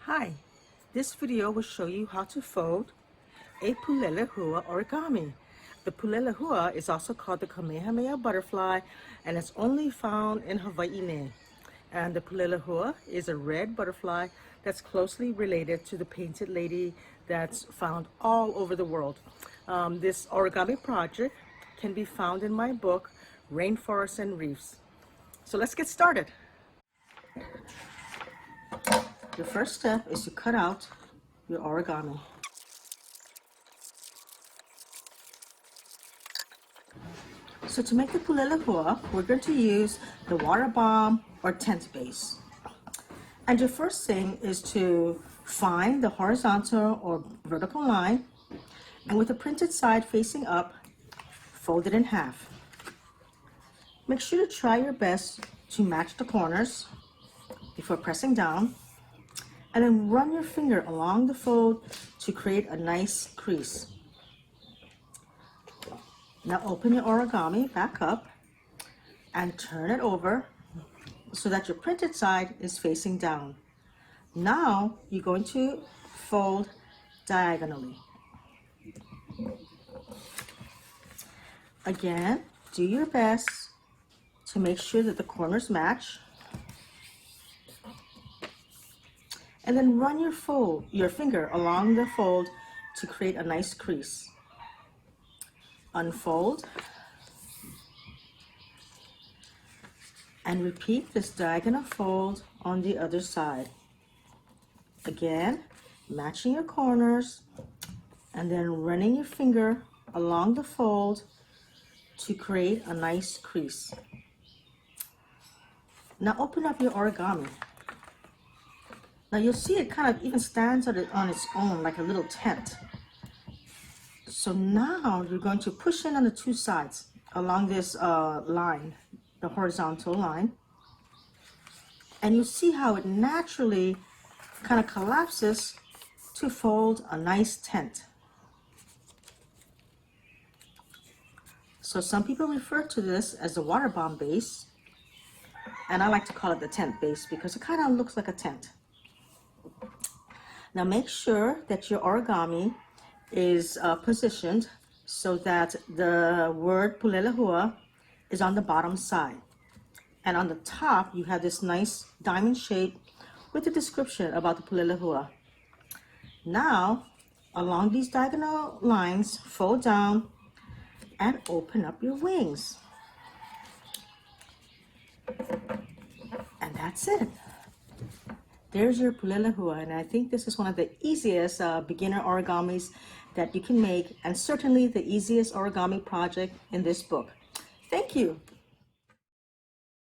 Hi, this video will show you how to fold a pulelehua origami. The pulelehua is also called the Kamehameha butterfly, and it's only found in Hawaii. And the pulelehua is a red butterfly that's closely related to the painted lady that's found all over the world. This origami project can be found in my book, Rainforests and Reefs. So let's get started. The first step is to cut out your origami. So to make the pulelehua, we're going to use the water bomb or tent base. And your first thing is to find the horizontal or vertical line, and with the printed side facing up, fold it in half. Make sure to try your best to match the corners before pressing down, and then run your finger along the fold to create a nice crease. Now open your origami back up and turn it over so that your printed side is facing down. Now you're going to fold diagonally. Again, do your best to make sure that the corners match. And then run your finger along the fold to create a nice crease. Unfold and repeat this diagonal fold on the other side. Again, matching your corners and then running your finger along the fold to create a nice crease. Now open up your origami. Now you'll see it kind of even stands on its own like a little tent. So now you're going to push in on the two sides along this line, the horizontal line. And you see how it naturally kind of collapses to fold a nice tent. So some people refer to this as the water bomb base, and I like to call it the tent base because it kind of looks like a tent. Now make sure that your origami is positioned so that the word pulelehua is on the bottom side. And on the top, you have this nice diamond shape with a description about the pulelehua. Now, along these diagonal lines, fold down and open up your wings. And that's it. There's your pulelehua, and I think this is one of the easiest beginner origamis that you can make, and certainly the easiest origami project in this book. Thank you.